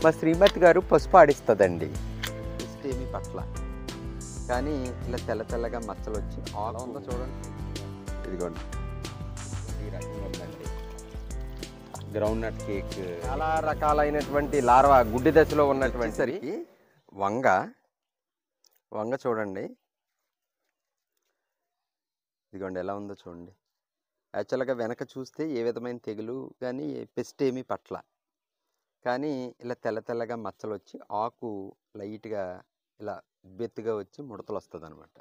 మా శ్రీమతి గారు పసుపు ఆడిస్తుందండి. జస్ట్ ఏమీ పట్ల, కానీ ఇలా తెల్ల తెల్లగా మచ్చలు వచ్చి ఆల్ ఉందో చూడండి. ఇదిగోండి, ఈ రకంగా ఉందండి. గ్రౌండ్ నట్ కేక్ చాలా రకాలైనటువంటి లార్వా గుడ్డి దశలో ఉన్నటువంటి సరికి వంగ వంగ చూడండి. ఇదిగోండి ఎలా ఉందో చూడండి. యాక్చువల్గా వెనక చూస్తే ఏ విధమైన తెగులు కానీ పెస్ట్ ఏమీ పట్ల, కానీ ఇలా తెల్ల తెల్లగా మచ్చలు వచ్చి ఆకు లైట్గా ఇలా బెత్తుగా వచ్చి ముడతలు వస్తుంది అనమాట.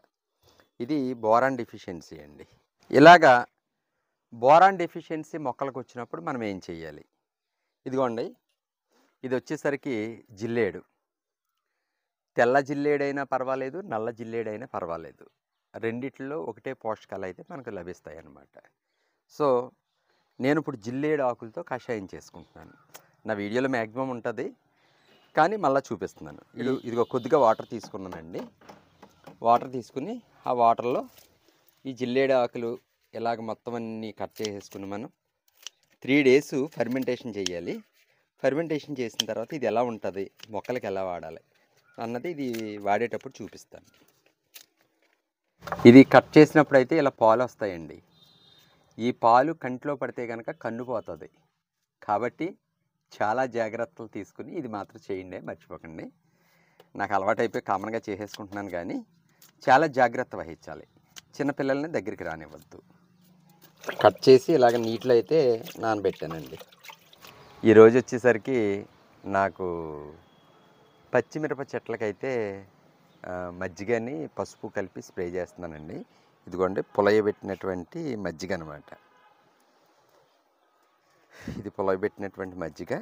ఇది బోరాన్ డెఫిషియన్సీ అండి. ఇలాగా బోరాన్ డెఫిషియన్సీ మొక్కలకు వచ్చినప్పుడు మనం ఏం చేయాలి? ఇదిగోండి, ఇది వచ్చేసరికి జిల్లేడు. తెల్ల జిల్లేడైనా పర్వాలేదు, నల్ల జిల్లేడైనా పర్వాలేదు, రెండిట్లో ఒకటే పోషకాలు అయితే మనకు లభిస్తాయి అన్నమాట. సో నేను ఇప్పుడు జిల్లేడు ఆకులతో కషాయం చేసుకుంటున్నాను. నా వీడియోలో మ్యాక్సిమం ఉంటుంది, కానీ మళ్ళీ చూపిస్తున్నాను. ఇదిగో కొద్దిగా వాటర్ తీసుకున్నానండి. వాటర్ తీసుకుని ఆ వాటర్లో ఈ జిల్లేడు ఆకులు ఇలాగ మొత్తం అన్నీ కట్ చేసేసుకుని మనం 3 days ఫర్మెంటేషన్ చేయాలి. ఫర్మెంటేషన్ చేసిన తర్వాత ఇది ఎలా ఉంటుంది, మొక్కలకి ఎలా వాడాలి అన్నది ఇది వాడేటప్పుడు చూపిస్తాను. ఇది కట్ చేసినప్పుడు అయితే ఇలా పాలు వస్తాయండి. ఈ పాలు కంటిలో పడితే కనుక కన్ను పోతుంది. కాబట్టి చాలా జాగ్రత్తలు తీసుకుని ఇది మాత్రం చేయండి, మర్చిపోకండి. నాకు అలవాటు అయిపోయి కామన్గా చేసేసుకుంటున్నాను, కానీ చాలా జాగ్రత్త వహించాలి. చిన్నపిల్లల్ని దగ్గరికి రానివ్వద్దు. కట్ చేసి ఇలాగ నీటిలో అయితే నానబెట్టానండి. ఈరోజు వచ్చేసరికి నాకు పచ్చిమిరప చెట్లకైతే మజ్జిగని పసుపు కలిపి స్ప్రే చేస్తున్నానండి. ఇదిగోండి పులయబెట్టినటువంటి మజ్జిగ అనమాట. ఇది పులయబెట్టినటువంటి మజ్జిగ.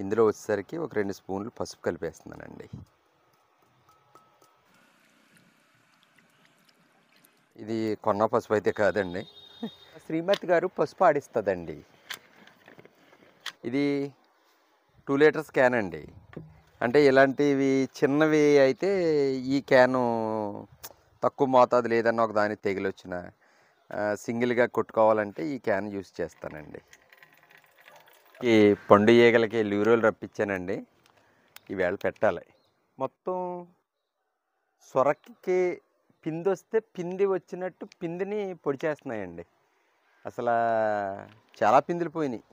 ఇందులో వచ్చేసరికి ఒక 2 స్పూన్లు పసుపు కలిపేస్తున్నానండి. ఇది కొన్న పసుపు అయితే కాదండి, శ్రీమతి గారు పసుపు ఆడిస్తుందండి. ఇది 2 లీటర్స్ క్యాన్ అండి. అంటే ఇలాంటివి చిన్నవి అయితే ఈ క్యాను తక్కువ మోతాదు లేదన్న ఒక దానికి తెగిలొచ్చిన సింగిల్గా కొట్టుకోవాలంటే ఈ క్యాన్ యూస్ చేస్తానండి. ఈ పండు ఈగలకి ల్యూరోలు రప్పించానండి, ఈవేళ పెట్టాలి. మొత్తం సొరకి పిండి వస్తే పిండి వచ్చినట్టు పిండిని పొడి చేస్తున్నాయండి. అసలు చాలా పిందులు పోయినాయి,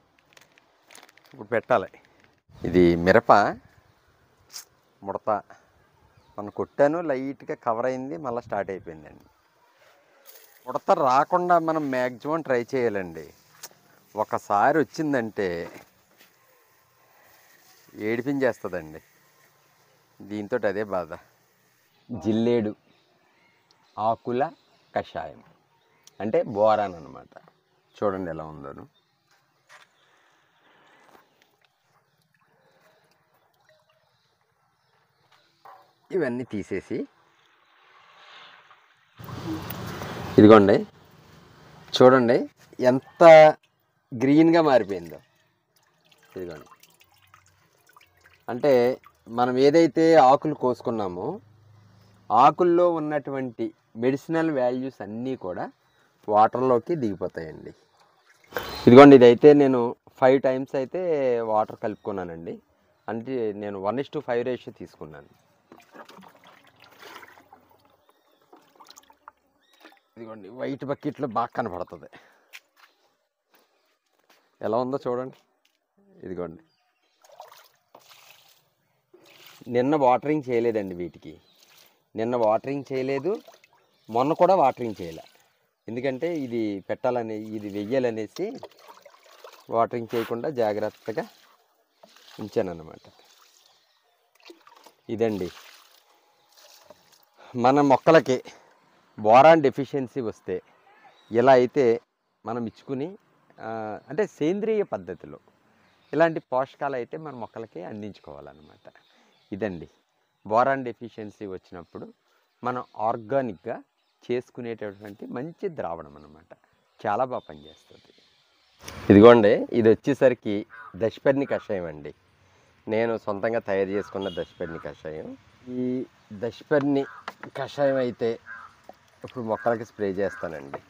ఇప్పుడు పెట్టాలి. ఇది మిరప ముడత మనం కొట్టాను, లైట్గా కవర్ అయింది, మళ్ళీ స్టార్ట్ అయిపోయిందండి. ముడత రాకుండా మనం మ్యాక్సిమం ట్రై చేయాలండి. ఒకసారి వచ్చిందంటే ఏడిపించేస్తుందండి. దీంతో అదే బాధ. జిల్లేడు ఆకుల కషాయం అంటే బోరాన్ అన్నమాట. చూడండి ఎలా ఉందోను. ఇవన్నీ తీసేసి ఇదిగోండి, చూడండి ఎంత గ్రీన్గా మారిపోయిందో. ఇదిగోండి, అంటే మనం ఏదైతే ఆకులు కోసుకున్నామో ఆకుల్లో ఉన్నటువంటి మెడిసినల్ వాల్యూస్ అన్నీ కూడా వాటర్లోకి దిగిపోతాయండి. ఇదిగోండి, ఇదైతే నేను 5 times అయితే వాటర్ కలుపుకున్నానండి. అంటే నేను 1:5 రేషియో తీసుకున్నాను. ఇదిగోండి, వైట్ బకెట్లో బాగా కనపడుతుంది. ఎలా ఉందో చూడండి. ఇదిగోండి, నిన్న వాటరింగ్ చేయలేదండి వీటికి. నిన్న వాటరింగ్ చేయలేదు, మొన్న కూడా వాటరింగ్ చేయలే. ఎందుకంటే ఇది ఇది వెయ్యాలనేసి వాటరింగ్ చేయకుండా జాగ్రత్తగా ఉంచానన్నమాట. ఇదండి, మన మొక్కలకి బోరాన్ డెఫిషియన్సీ వస్తే ఇలా అయితే మనం ఇచ్చుకుని అంటే సేంద్రియ పద్ధతిలో ఇలాంటి పోషకాలు అయితే మన మొక్కలకి అందించుకోవాలన్నమాట. ఇదండి, బోరాన్ డెఫిషియన్సీ వచ్చినప్పుడు మనం ఆర్గానిక్గా చేసుకునేటటువంటి మంచి ద్రావణం అన్నమాట. చాలా బాగా పనిచేస్తుంది. ఇదిగోండి, ఇది వచ్చేసరికి దశపర్ణి కషాయం అండి. నేను సొంతంగా తయారు చేసుకున్న దశపర్ణి కషాయం. ఈ దశపర్ణి కషాయం అయితే ఇప్పుడు మొక్కలకి స్ప్రే చేస్తానండి.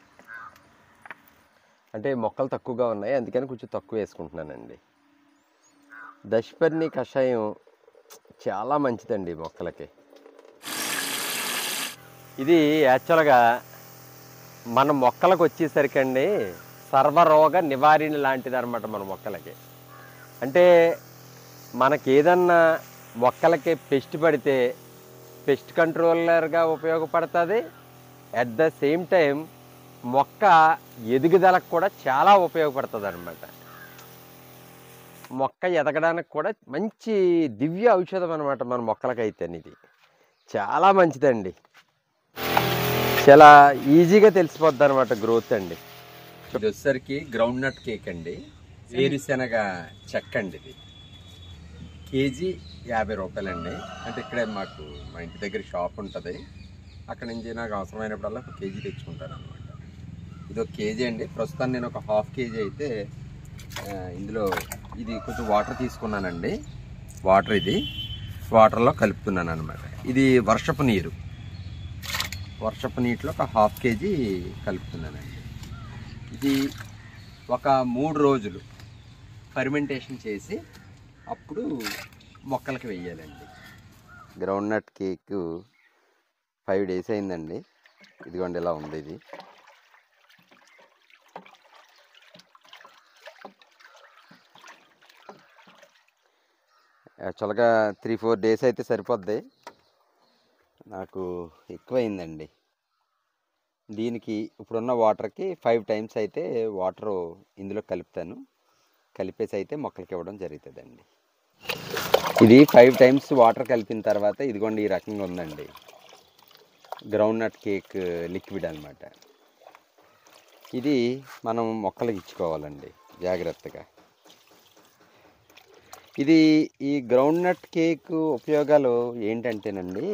అంటే మొక్కలు తక్కువగా ఉన్నాయి, అందుకని కొంచెం తక్కువ వేసుకుంటున్నానండి. దశపర్ణి కషాయం చాలా మంచిదండి మొక్కలకి. ఇది యాక్చువల్గా మన మొక్కలకు వచ్చేసరికి అండి సర్వరోగ నివారణ లాంటిది అనమాట మన మొక్కలకి. అంటే మనకి ఏదన్నా మొక్కలకి పెస్ట్ పడితే పెస్ట్ కంట్రోలర్గా ఉపయోగపడుతుంది. అట్ ద సేమ్ టైం మొక్క ఎదుగుదలకు కూడా చాలా ఉపయోగపడుతుంది అనమాట. మొక్క ఎదగడానికి కూడా మంచి దివ్య ఔషధం అనమాట మన మొక్కలకైతే. ఇది చాలా మంచిదండి, చాలా ఈజీగా తెలిసిపోద్ది అనమాట గ్రోత్ అండి. ఇది వచ్చేసరికి గ్రౌండ్ నట్ కేక్ అండి, వేరుశెనగ చెక్క అండి. ఇది కేజీ 50 రూపాయలండి. అంటే ఇక్కడే మాకు మా ఇంటి దగ్గర షాప్ ఉంటుంది, అక్కడ నుంచి నాకు అవసరమైనప్పుడల్లా ఒక కేజీ తెచ్చుకుంటాను అనమాట. ఇది ఒక కేజీ అండి. ప్రస్తుతం నేను ఒక హాఫ్ కేజీ అయితే ఇందులో ఇది కొంచెం వాటర్ తీసుకున్నానండి. ఇది వాటర్లో కలుపుతున్నాను అనమాట. ఇది వర్షపు నీటిలో ఒక హాఫ్ కేజీ కలుపుతున్నానండి. ఇది ఒక 3 రోజులు ఫర్మెంటేషన్ చేసి అప్పుడు మొక్కలకి వెయ్యాలండి. గ్రౌండ్ నట్ కేక్ 5 డేస్ అయిందండి. ఇదిగోండి ఇలా ఉంది. ఇది యాక్చువల్గా 3-4 డేస్ అయితే సరిపోద్ది, నాకు ఎక్కువైందండి. దీనికి ఇప్పుడున్న వాటర్కి 5 టైమ్స్ అయితే వాటరు ఇందులో కలిపేసి అయితే మొక్కలకి ఇవ్వడం జరుగుతుందండి. ఇది 5 టైమ్స్ వాటర్ కలిపిన తర్వాత ఇదిగోండి ఈ రకంగా ఉందండి గ్రౌండ్ నట్ కేక్ లిక్విడ్ అనమాట. ఇది మనం మొక్కలకి ఇచ్చుకోవాలండి జాగ్రత్తగా. ఇది ఈ గ్రౌండ్ నట్ కేక్ ఉపయోగాలు ఏంటంటేనండి,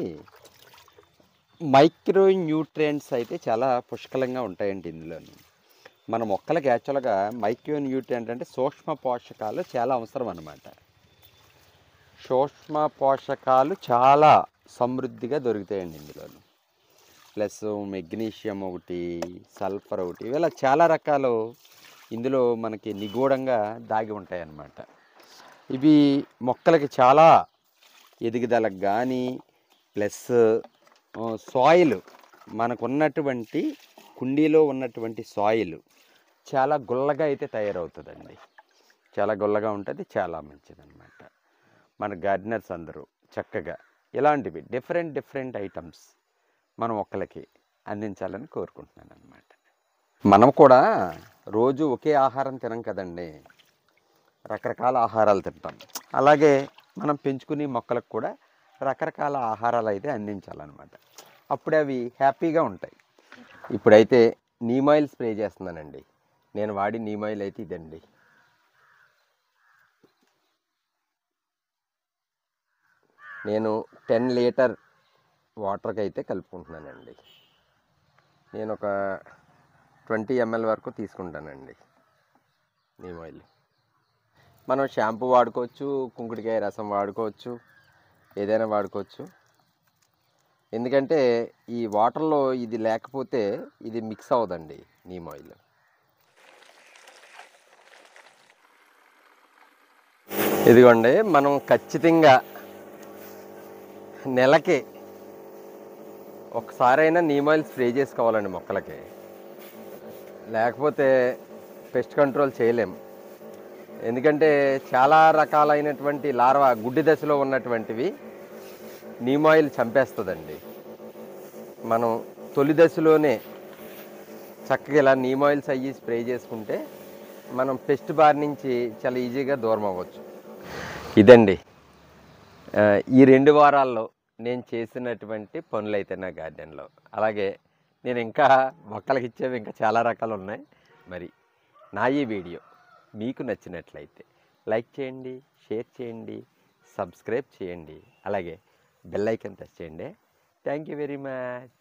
మైక్రో న్యూట్రియంట్స్ అయితే చాలా పుష్కలంగా ఉంటాయండి ఇందులో. మన మొక్కలకి యాక్చువల్గా మైక్రో న్యూట్రియంట్ అంటే సూక్ష్మ పోషకాలు చాలా అవసరం అన్నమాట. సూక్ష్మ పోషకాలు చాలా సమృద్ధిగా దొరుకుతాయండి ఇందులో. ప్లస్ మెగ్నీషియం ఒకటి, సల్ఫర్ ఒకటి, ఇలా చాలా రకాలు ఇందులో మనకి నిగూఢంగా దాగి ఉంటాయి అన్నమాట. ఇవి మొక్కలకి చాలా ఎదుగుదలకు కానీ, ప్లస్ సాయిల్ మనకున్నటువంటి కుండీలో ఉన్నటువంటి సాయిల్ చాలా గుల్లగా అయితే తయారవుతుందండి. చాలా గుల్లగా ఉంటుంది, చాలా మంచిదన్నమాట. మన గార్డెనర్స్ అందరూ చక్కగా ఇలాంటివి డిఫరెంట్ ఐటమ్స్ మన మొక్కలకి అందించాలని కోరుకుంటున్నాను అన్నమాట. మనం కూడా రోజు ఒకే ఆహారం తినం కదండి, రకరకాల ఆహారాలు తింటాం. అలాగే మనం పెంచుకునే మొక్కలకు కూడా రకరకాల ఆహారాలు అయితే అందించాలన్నమాట. అప్పుడే అవి హ్యాపీగా ఉంటాయి. ఇప్పుడైతే నీమ్ ఆయిల్ స్ప్రే చేస్తున్నానండి. నేను వాడి నీమ్ ఆయిల్ అయితే ఇదండి. నేను 10 లీటర్ వాటర్కి అయితే కలుపుకుంటున్నానండి. నేను ఒక 20 ml వరకు తీసుకుంటానండి నీమ్ ఆయిల్. మనం షాంపూ వాడుకోవచ్చు, కుంకుడికాయ రసం వాడుకోవచ్చు, ఏదైనా వాడుకోవచ్చు. ఎందుకంటే ఈ వాటర్లో ఇది లేకపోతే ఇది మిక్స్ అవ్వదండి నీమ్ ఆయిల్. ఇదిగోండి, మనం ఖచ్చితంగా నెలకి ఒకసారైనా నీమ్ ఆయిల్ స్ప్రే చేసుకోవాలండి మొక్కలకి, లేకపోతే పెస్ట్ కంట్రోల్ చేయలేం. ఎందుకంటే చాలా రకాలైనటువంటి లార్వా గుడ్డి దశలో ఉన్నటువంటివి నీమ్ ఆయిల్ చంపేస్తుందండి. మనం తొలి దశలోనే చక్కగా ఇలా నీమ్ ఆయిల్స్ అయ్యి స్ప్రే చేసుకుంటే మనం పెస్ట్ బారి నుంచి చాలా ఈజీగా దూరం అవ్వచ్చు. ఇదండి ఈ 2 వారాల్లో నేను చేసినటువంటి పనులు అయితే నా గార్డెన్లో. అలాగే నేను ఇంకా మొక్కలకి ఇచ్చేవి ఇంకా చాలా రకాలు ఉన్నాయి. మరి నా ఈ వీడియో మీకు నచ్చినట్లయితే లైక్ చేయండి, షేర్ చేయండి, సబ్స్క్రైబ్ చేయండి, అలాగే బెల్ ఐకాన్ టచ్ చేయండి. Thank you very much.